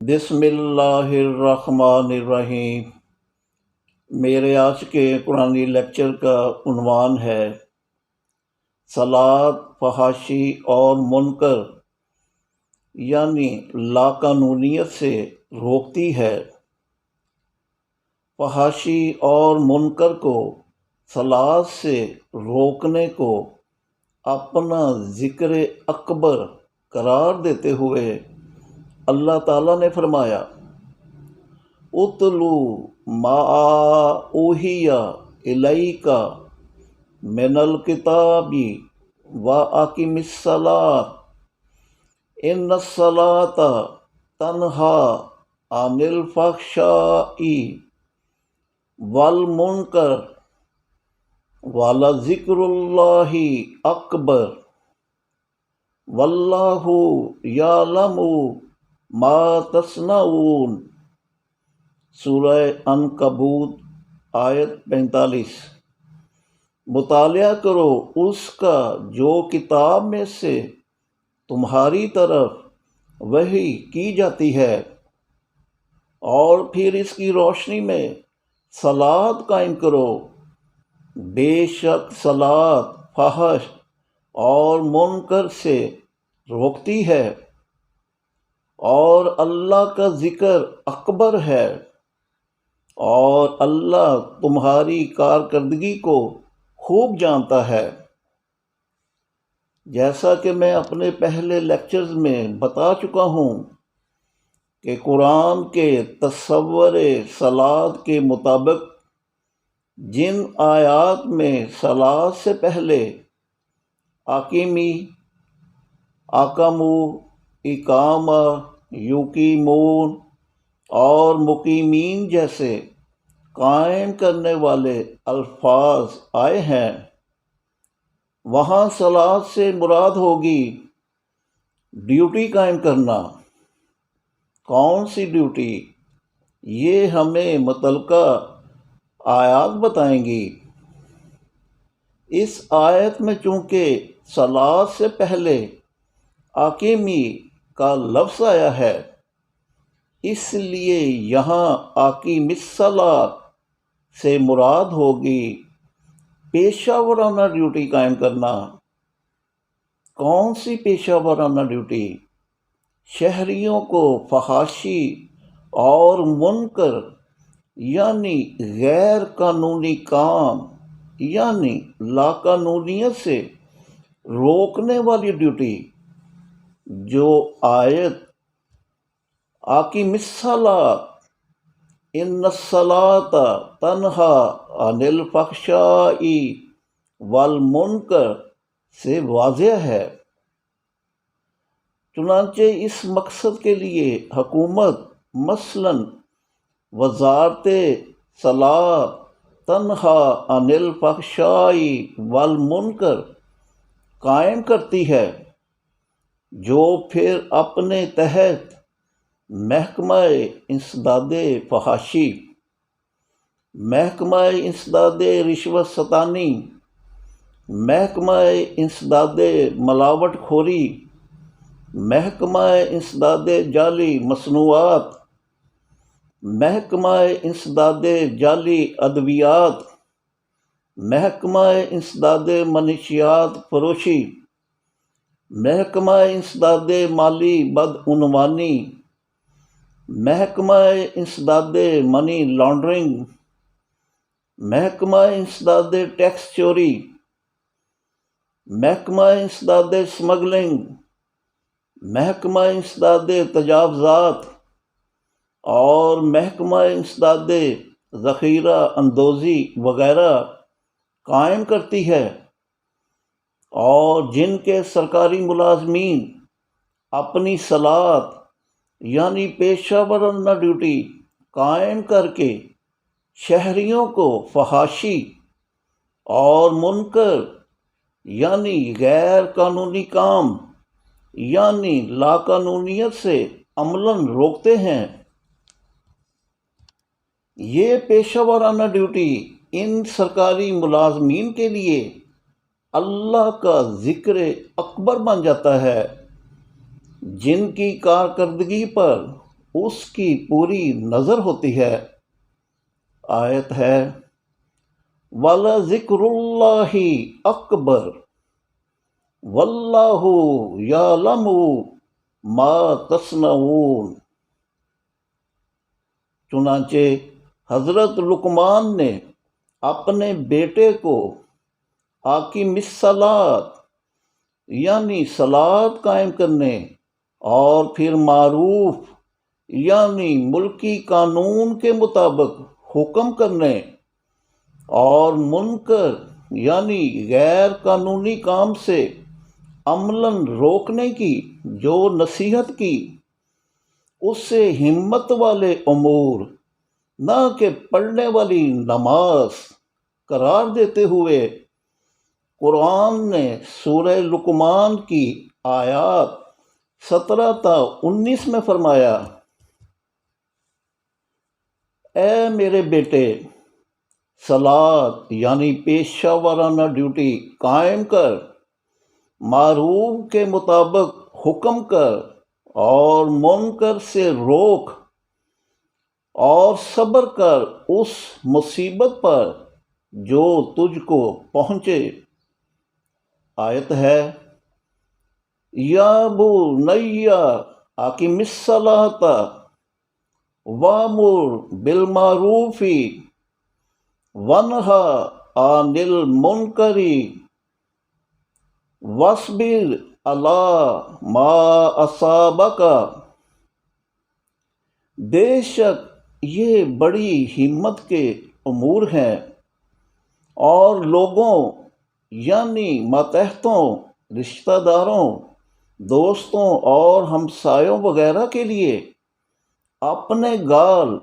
بسم اللہ الرحمن الرحیم۔ میرے آج کے قرآنی لیکچر کا عنوان ہے صلاۃ فحاشی اور منکر یعنی لاقانونیت سے روکتی ہے۔ فحاشی اور منکر کو صلاۃ سے روکنے کو اپنا ذکر اکبر قرار دیتے ہوئے اللہ تعالیٰ نے فرمایا اتلو ما اوحی الیک من الکتاب واقم الصلاۃ ان الصلاۃ تنہی عن الفحشاء والمنکر ولذکر اللہ اکبر واللہ یعلم ما تصنعون۔ سورہ عنکبوت آیت 45۔ مطالعہ کرو اس کا جو کتاب میں سے تمہاری طرف وحی کی جاتی ہے، اور پھر اس کی روشنی میں صلاۃ قائم کرو۔ بے شک صلاۃ فحش اور منکر سے روکتی ہے اور اللہ کا ذکر اکبر ہے، اور اللہ تمہاری کارکردگی کو خوب جانتا ہے۔ جیسا کہ میں اپنے پہلے لیکچرز میں بتا چکا ہوں کہ قرآن کے تصور صلاۃ کے مطابق جن آیات میں صلاۃ سے پہلے اقیمی، اقامو، اقامہ، یقیمون اور مقیمین جیسے قائم کرنے والے الفاظ آئے ہیں، وہاں صلاۃ سے مراد ہوگی ڈیوٹی قائم کرنا۔ کون سی ڈیوٹی؟ یہ ہمیں متعلقہ آیات بتائیں گی۔ اس آیت میں چونکہ صلاۃ سے پہلے اقیمی کا لفظ آیا ہے، اس لیے یہاں اقیم الصلاۃ سے مراد ہوگی پیشہ ورانہ ڈیوٹی قائم کرنا۔ کون سی پیشہ ورانہ ڈیوٹی؟ شہریوں کو فحاشی اور منکر یعنی غیر قانونی کام یعنی لاقانونیت سے روکنے والی ڈیوٹی جو آیت اقیم الصلاۃ ان الصلاۃ تنہی عن الفحشاء والمنکر سے واضح ہے۔ چنانچہ اس مقصد کے لیے حکومت مثلاً وزارت صلاۃ تنہی عن الفحشاء والمنکر قائم کرتی ہے، جو پھر اپنے تحت محکمہ انسداد فحاشی، محکمہ انسداد رشوت ستانی، محکمہ انسداد ملاوٹ خوری، محکمہ انسداد جعلی مصنوعات، محکمہ انسداد جعلی ادویات، محکمہ انسداد منشیات فروشی، محکمہ انسداد مالی بدعنوانی، محکمہ انسداد منی لانڈرنگ، محکمہ انسداد ٹیکس چوری، محکمہ انسداد اسمگلنگ، محکمہ انسداد تجاوزات اور محکمہ انسداد ذخیرہ اندوزی وغیرہ قائم کرتی ہے، اور جن کے سرکاری ملازمین اپنی صلاۃ یعنی پیشہ ورانہ ڈیوٹی قائم کر کے شہریوں کو فحاشی اور منکر یعنی غیر قانونی کام یعنی لاقانونیت سے عملاً روکتے ہیں، یہ پیشہ ورانہ ڈیوٹی ان سرکاری ملازمین کے لیے اللہ کا ذکر اکبر بن جاتا ہے، جن کی کارکردگی پر اس کی پوری نظر ہوتی ہے۔ آیت ہے وَلَذِكْرُ اللَّهِ أَكْبَرُ وَاللَّهُ يَعْلَمُ مَا تَصْنَعُونَ۔ چنانچہ حضرت لقمان نے اپنے بیٹے کو اقیم الصلاۃ یعنی صلاۃ قائم کرنے اور پھر معروف یعنی ملکی قانون کے مطابق حکم کرنے اور منکر یعنی غیر قانونی کام سے عملاً روکنے کی جو نصیحت کی، اس سے ہمت والے امور نہ کہ پڑھنے والی نماز قرار دیتے ہوئے قرآن نے سورہ لقمان کی آیات 17 تا 19 میں فرمایا، اے میرے بیٹے، صلاۃ یعنی پیشہ وارانہ ڈیوٹی قائم کر، معروف کے مطابق حکم کر اور منکر سے روک، اور صبر کر اس مصیبت پر جو تجھ کو پہنچے۔ آیت ہے یا بنی اقم الصلاۃ وامر بالمعروف وانہا عن المنکر واصبر علی ما اصابک۔ بے شک یہ بڑی ہمت کے امور ہیں، اور لوگوں یعنی ماتحتوں، رشتہ داروں، دوستوں اور ہمسایوں وغیرہ کے لیے اپنے گال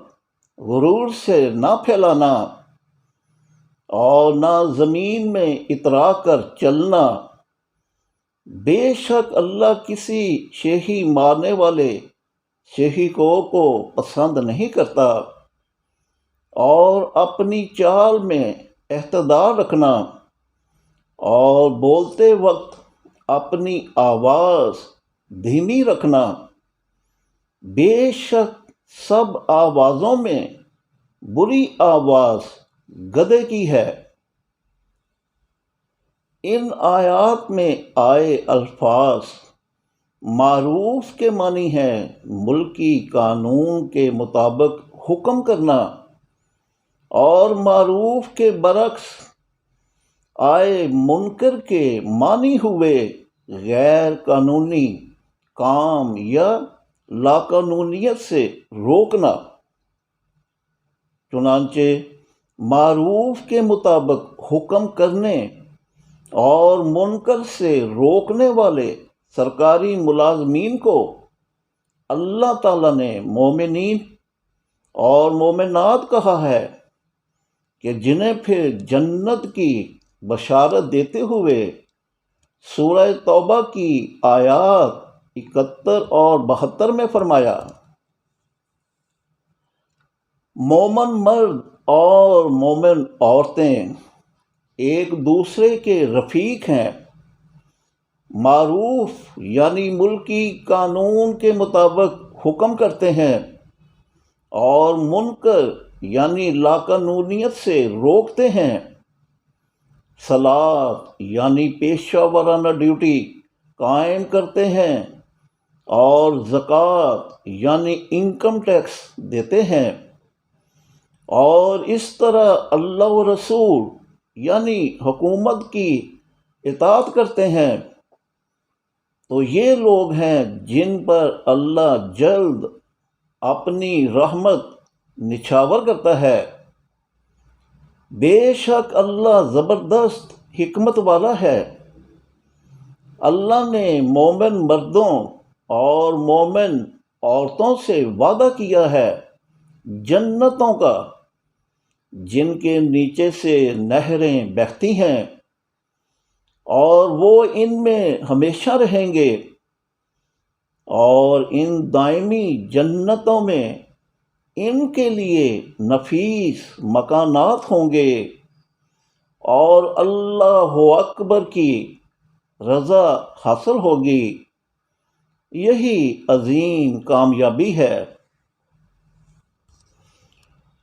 غرور سے نہ پھیلانا اور نہ زمین میں اترا کر چلنا۔ بے شک اللہ کسی شیخی مارنے والے شیخی کو پسند نہیں کرتا، اور اپنی چال میں اعتدال رکھنا اور بولتے وقت اپنی آواز دھیمی رکھنا۔ بے شک سب آوازوں میں بری آواز گدھے کی ہے۔ ان آیات میں آئے الفاظ معروف کے معنی ہیں ملکی قانون کے مطابق حکم کرنا، اور معروف کے برعکس آئے منکر کے معنی ہوئے غیر قانونی کام یا لاقانونیت سے روکنا۔ چنانچہ معروف کے مطابق حکم کرنے اور منکر سے روکنے والے سرکاری ملازمین کو اللہ تعالیٰ نے مومنین اور مومنات کہا ہے کہ جنہیں پھر جنت کی بشارت دیتے ہوئے سورہ توبہ کی آیات 71 اور 72 میں فرمایا، مومن مرد اور مومن عورتیں ایک دوسرے کے رفیق ہیں، معروف یعنی ملکی قانون کے مطابق حکم کرتے ہیں اور منکر یعنی لاقانونیت سے روکتے ہیں، صلاۃ یعنی پیشہ وارانہ ڈیوٹی قائم کرتے ہیں اور زکوٰۃ یعنی انکم ٹیکس دیتے ہیں، اور اس طرح اللہ و رسول یعنی حکومت کی اطاعت کرتے ہیں، تو یہ لوگ ہیں جن پر اللہ جلد اپنی رحمت نچھاور کرتا ہے۔ بے شک اللہ زبردست حکمت والا ہے۔ اللہ نے مومن مردوں اور مومن عورتوں سے وعدہ کیا ہے جنتوں کا، جن کے نیچے سے نہریں بہتی ہیں، اور وہ ان میں ہمیشہ رہیں گے، اور ان دائمی جنتوں میں ان کے لیے نفیس مکانات ہوں گے، اور اللہ اکبر کی رضا حاصل ہوگی۔ یہی عظیم کامیابی ہے۔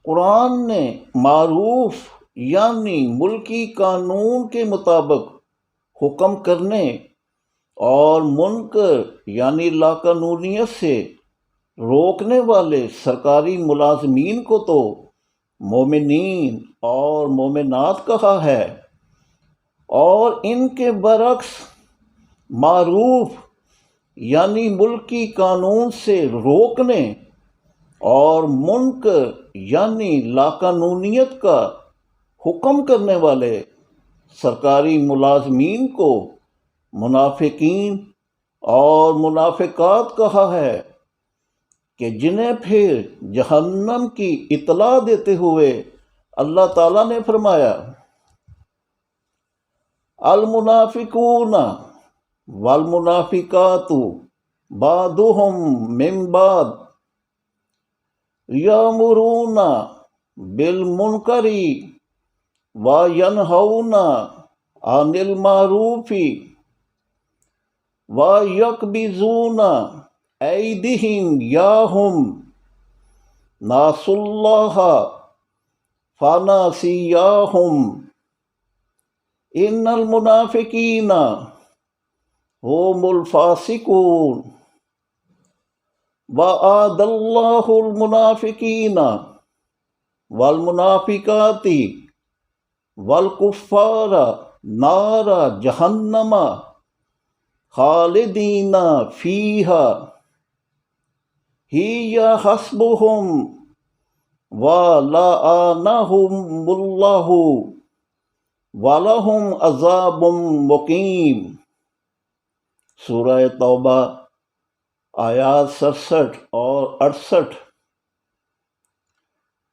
قرآن نے معروف یعنی ملکی قانون کے مطابق حکم کرنے اور منکر یعنی لاقانونیت سے روکنے والے سرکاری ملازمین کو تو مومنین اور مومنات کہا ہے، اور ان کے برعکس معروف یعنی ملکی قانون سے روکنے اور منکر یعنی لاقانونیت کا حکم کرنے والے سرکاری ملازمین کو منافقین اور منافقات کہا ہے، کہ جنہیں پھر جہنم کی اطلاع دیتے ہوئے اللہ تعالیٰ نے فرمایا المنافقون والمنافقات بعضهم من بعض یامرون بالمنکر وینہون عن المعروف ویقبضون ایدیہم یاہم ناسوا اللہ فنسیاہم ان المنافقین هم الفاسقون وَأَعَدَّ اللَّهُ الْمُنَافِقِينَ وَالْمُنَافِقَاتِ وَالْكُفَّارَ نَارَ جَهَنَّمَ خَالِدِينَ فِيهَا هِيَ حَسْبُهُمْ وَلَعَنَهُمُ اللَّهُ وَلَهُمْ عَذَابٌ مُقِيمٌ۔ سورہ توبہ آیات 67 اور 68۔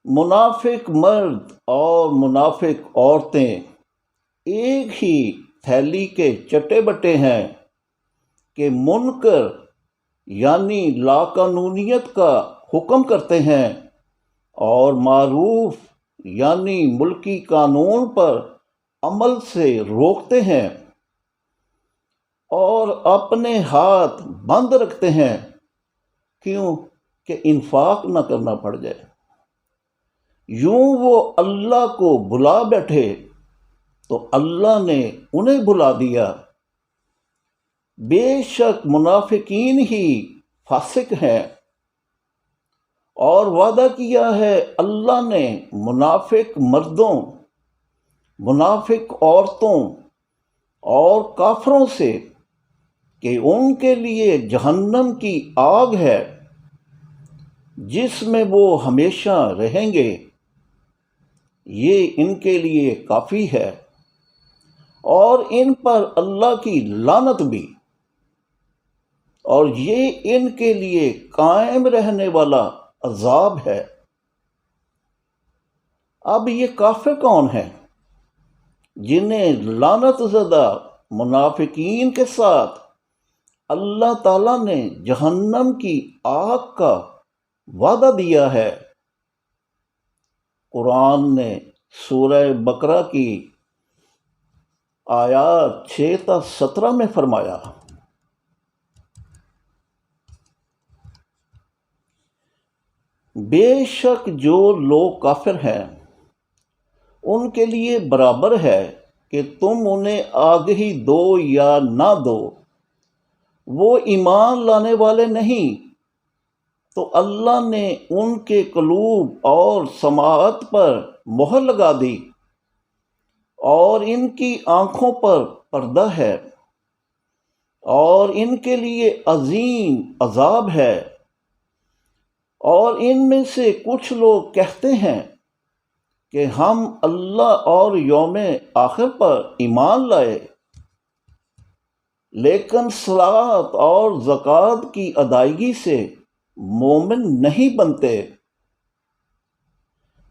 منافق مرد اور منافق عورتیں ایک ہی تھیلی کے چٹے بٹے ہیں کہ منکر یعنی لاقانونیت کا حکم کرتے ہیں اور معروف یعنی ملکی قانون پر عمل سے روکتے ہیں، اور اپنے ہاتھ بند رکھتے ہیں کیوں کہ انفاق نہ کرنا پڑ جائے۔ یوں وہ اللہ کو بلا بیٹھے تو اللہ نے انہیں بلا دیا۔ بے شک منافقین ہی فاسق ہیں، اور وعدہ کیا ہے اللہ نے منافق مردوں، منافق عورتوں اور کافروں سے کہ ان کے لیے جہنم کی آگ ہے جس میں وہ ہمیشہ رہیں گے، یہ ان کے لیے کافی ہے، اور ان پر اللہ کی لعنت بھی، اور یہ ان کے لیے قائم رہنے والا عذاب ہے۔ اب یہ کافر کون ہیں جنہیں لعنت زدہ منافقین کے ساتھ اللہ تعالیٰ نے جہنم کی آگ کا وعدہ دیا ہے؟ قرآن نے سورہ بقرہ کی آیات 6 تا 17 میں فرمایا بے شک جو لوگ کافر ہیں ان کے لیے برابر ہے کہ تم انہیں آگہی دو یا نہ دو، وہ ایمان لانے والے نہیں، تو اللہ نے ان کے قلوب اور سماعت پر مہر لگا دی، اور ان کی آنکھوں پر پردہ ہے، اور ان کے لیے عظیم عذاب ہے۔ اور ان میں سے کچھ لوگ کہتے ہیں کہ ہم اللہ اور یوم آخر پر ایمان لائے، لیکن صلاۃ اور زکوٰۃ کی ادائیگی سے مومن نہیں بنتے۔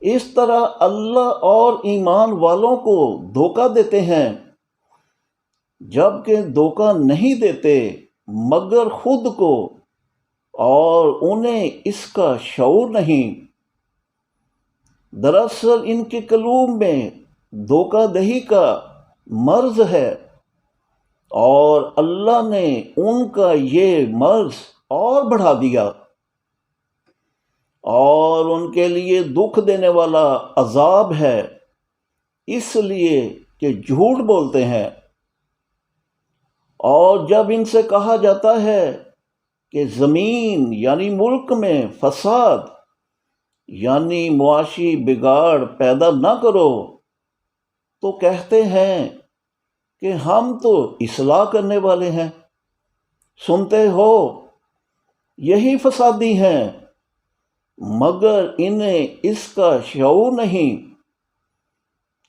اس طرح اللہ اور ایمان والوں کو دھوکہ دیتے ہیں، جبکہ دھوکہ نہیں دیتے مگر خود کو، اور انہیں اس کا شعور نہیں۔ دراصل ان کے قلوب میں دھوکہ دہی کا مرض ہے، اور اللہ نے ان کا یہ مرض اور بڑھا دیا، اور ان کے لیے دکھ دینے والا عذاب ہے، اس لیے کہ جھوٹ بولتے ہیں۔ اور جب ان سے کہا جاتا ہے کہ زمین یعنی ملک میں فساد یعنی معاشی بگاڑ پیدا نہ کرو، تو کہتے ہیں کہ ہم تو اصلاح کرنے والے ہیں۔ سنتے ہو یہی فسادی ہیں، مگر انہیں اس کا شعور نہیں۔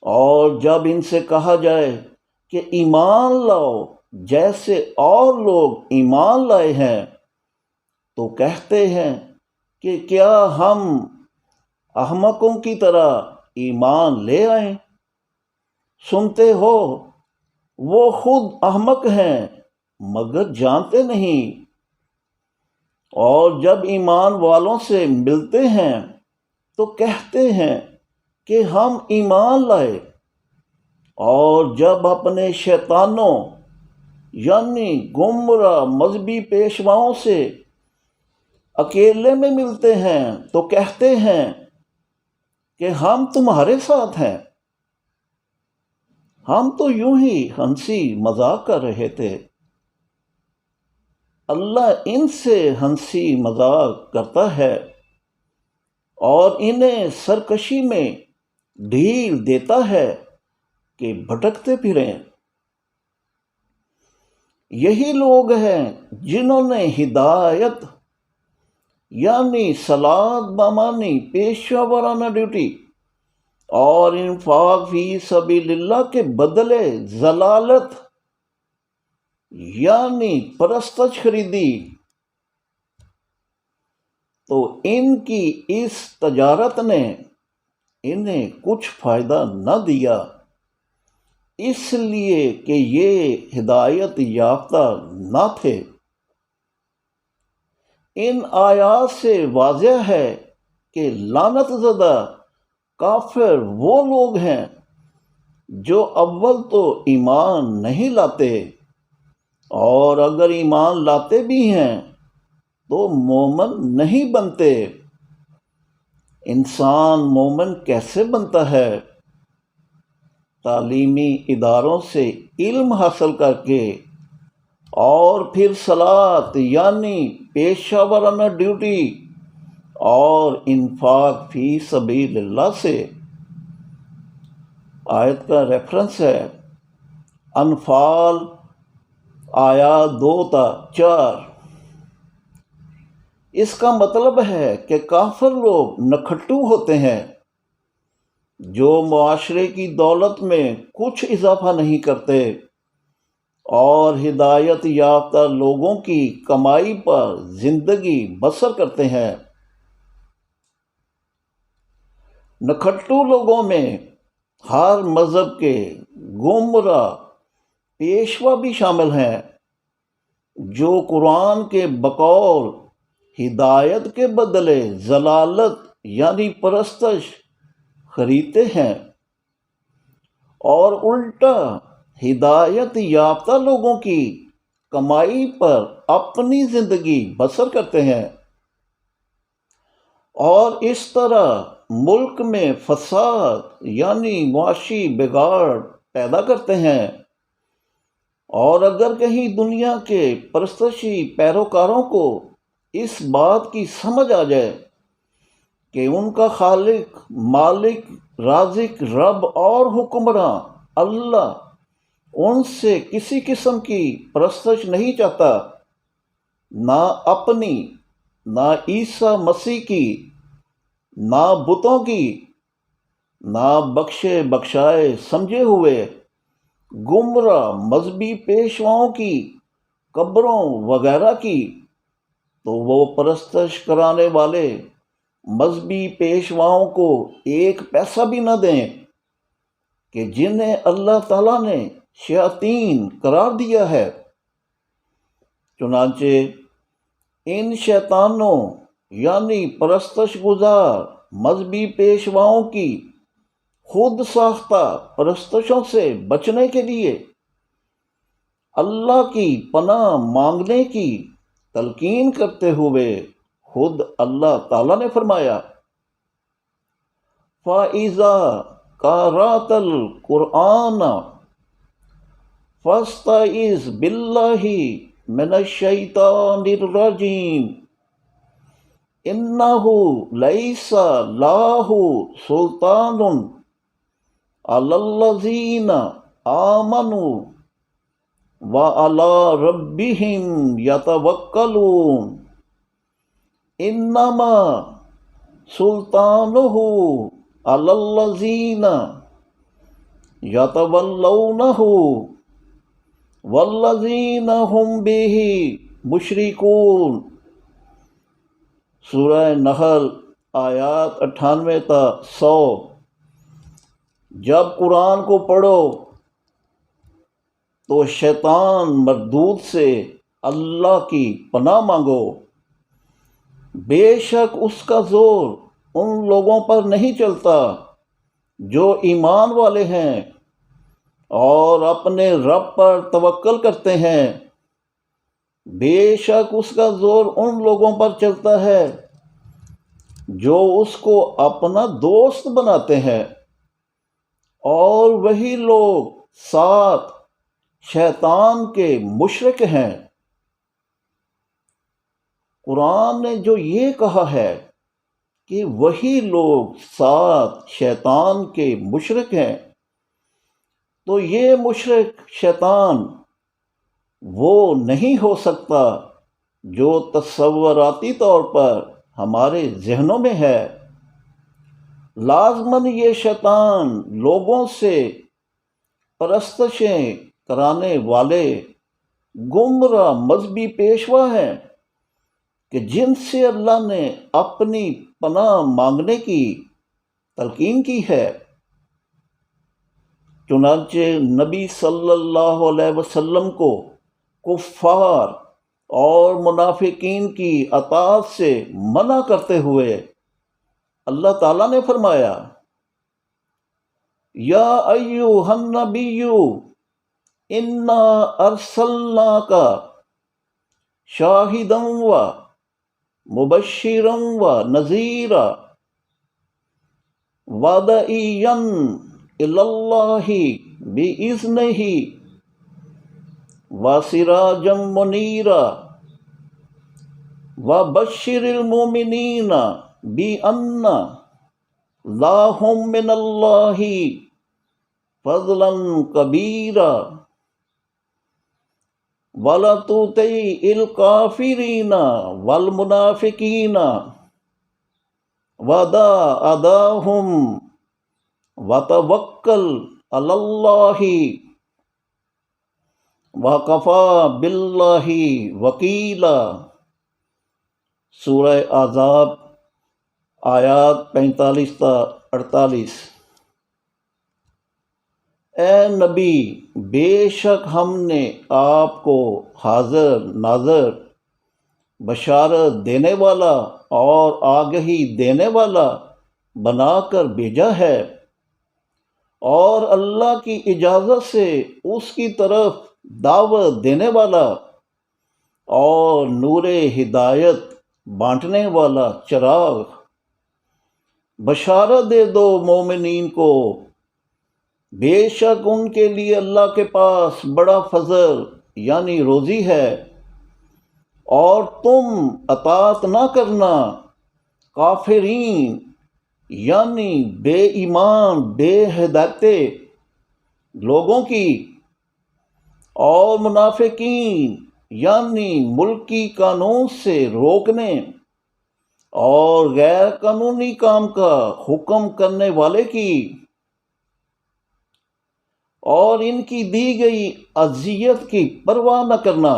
اور جب ان سے کہا جائے کہ ایمان لاؤ جیسے اور لوگ ایمان لائے ہیں، تو کہتے ہیں کہ کیا ہم احمقوں کی طرح ایمان لے آئیں؟ سنتے ہو وہ خود احمق ہیں مگر جانتے نہیں۔ اور جب ایمان والوں سے ملتے ہیں تو کہتے ہیں کہ ہم ایمان لائے، اور جب اپنے شیطانوں یعنی گمراہ مذہبی پیشواؤں سے اکیلے میں ملتے ہیں تو کہتے ہیں کہ ہم تمہارے ساتھ ہیں، ہم تو یوں ہی ہنسی مذاق کر رہے تھے۔ اللہ ان سے ہنسی مذاق کرتا ہے اور انہیں سرکشی میں ڈھیل دیتا ہے کہ بھٹکتے پھریں۔ یہی لوگ ہیں جنہوں نے ہدایت یعنی صلاۃ بمانی پیشہ ورانہ ڈیوٹی اور انفاق فی سبیل اللہ کے بدلے ضلالت یعنی پرستش خریدی، تو ان کی اس تجارت نے انہیں کچھ فائدہ نہ دیا، اس لیے کہ یہ ہدایت یافتہ نہ تھے۔ ان آیات سے واضح ہے کہ لعنت زدہ کافر وہ لوگ ہیں جو اول تو ایمان نہیں لاتے، اور اگر ایمان لاتے بھی ہیں تو مومن نہیں بنتے۔ انسان مومن کیسے بنتا ہے؟ تعلیمی اداروں سے علم حاصل کر کے اور پھر صلاۃ یعنی پیشہ ورانہ ڈیوٹی اور انفاق فی سبیل اللہ سے۔ آیت کا ریفرنس ہے انفال آیات 2 تا 4۔ اس کا مطلب ہے کہ کافر لوگ نکھٹو ہوتے ہیں جو معاشرے کی دولت میں کچھ اضافہ نہیں کرتے اور ہدایت یافتہ لوگوں کی کمائی پر زندگی بسر کرتے ہیں۔ نکھٹو لوگوں میں ہر مذہب کے گمراہ پیشوا بھی شامل ہیں جو قرآن کے بقول ہدایت کے بدلے ضلالت یعنی پرستش خریدتے ہیں، اور الٹا ہدایت یافتہ لوگوں کی کمائی پر اپنی زندگی بسر کرتے ہیں، اور اس طرح ملک میں فساد یعنی معاشی بگاڑ پیدا کرتے ہیں۔ اور اگر کہیں دنیا کے پرستشی پیروکاروں کو اس بات کی سمجھ آ جائے کہ ان کا خالق، مالک، رازق، رب اور حکمراں اللہ ان سے کسی قسم کی پرستش نہیں چاہتا، نہ اپنی، نہ عیسیٰ مسیح کی، نہ بتوں کی، نہ بخشے بخشائے سمجھے ہوئے گمراہ مذہبی پیشواؤں کی، قبروں وغیرہ کی، تو وہ پرستش کرانے والے مذہبی پیشواؤں کو ایک پیسہ بھی نہ دیں کہ جنہیں اللہ تعالیٰ نے شیاطین قرار دیا ہے۔ چنانچہ ان شیطانوں یعنی پرستش گزار مذہبی پیشواؤں کی خود ساختہ پرستشوں سے بچنے کے لیے اللہ کی پناہ مانگنے کی تلقین کرتے ہوئے خود اللہ تعالیٰ نے فرمایا فَإِذَا قَرَأْتَ الْقُرْآنَ فَاسْتَعِذْ بِاللَّهِ مِنَ الشَّيْطَانِ الرَّجِيمِ إِنَّهُ لَيْسَ لَهُ سُلْطَانٌ عَلَى الَّذِينَ آمَنُوا وَعَلَى رَبِّهِمْ يَتَوَكَّلُونَ إِنَّمَا سُلْطَانُهُ عَلَى الَّذِينَ يَتَوَلَّوْنَهُ وَالَّذِينَ هُمْ بِهِ مُشْرِكُونَ۔ سورہ نحل آیات 98 تا 100۔ جب قرآن کو پڑھو تو شیطان مردود سے اللہ کی پناہ مانگو، بے شک اس کا زور ان لوگوں پر نہیں چلتا جو ایمان والے ہیں اور اپنے رب پر توکل کرتے ہیں، بے شک اس کا زور ان لوگوں پر چلتا ہے جو اس کو اپنا دوست بناتے ہیں، اور وہی لوگ ساتھ شیطان کے مشرک ہیں۔ قرآن نے جو یہ کہا ہے کہ وہی لوگ ساتھ شیطان کے مشرک ہیں، تو یہ مشرک شیطان وہ نہیں ہو سکتا جو تصوراتی طور پر ہمارے ذہنوں میں ہے۔ لازماً یہ شیطان لوگوں سے پرستشیں کرانے والے گمراہ مذہبی پیشوا ہیں کہ جن سے اللہ نے اپنی پناہ مانگنے کی تلقین کی ہے۔ چنانچہ نبی صلی اللہ علیہ وسلم کو کفار اور منافقین کی اطاعت سے منع کرتے ہوئے اللہ تعالیٰ نے فرمایا یا ایھا النبی انا ارسلناک شاہدا و مبشرا و نذیرا وداعیا الی اللہ باذنہ وسراجا منیرا وبشر المؤمنین بأن لهم من اللہ فضلا کبیرا ولا تطع الکافرین والمنافقین ودع اذاهم وتوکل علی اللہ وکفی باللہ وکیلا۔ سورہ احزاب آیات 45 تا 48۔ اے نبی، بے شک ہم نے آپ کو حاضر ناظر، بشارت دینے والا اور آگہی دینے والا بنا کر بھیجا ہے، اور اللہ کی اجازت سے اس کی طرف دعوت دینے والا اور نور ہدایت بانٹنے والا چراغ۔ بشارت دے دو مومنین کو، بے شک ان کے لیے اللہ کے پاس بڑا فضل یعنی روزی ہے، اور تم اطاعت نہ کرنا کافرین یعنی بے ایمان بے ہدایت لوگوں کی، اور منافقین یعنی ملکی قانون سے روکنے اور غیر قانونی کام کا حکم کرنے والے کی، اور ان کی دی گئی اذیت کی پرواہ نہ کرنا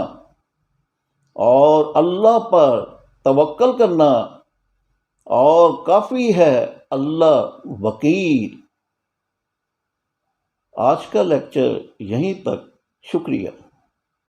اور اللہ پر توکل کرنا، اور کافی ہے اللہ وکیل۔ آج کا لیکچر یہیں تک، شکریہ۔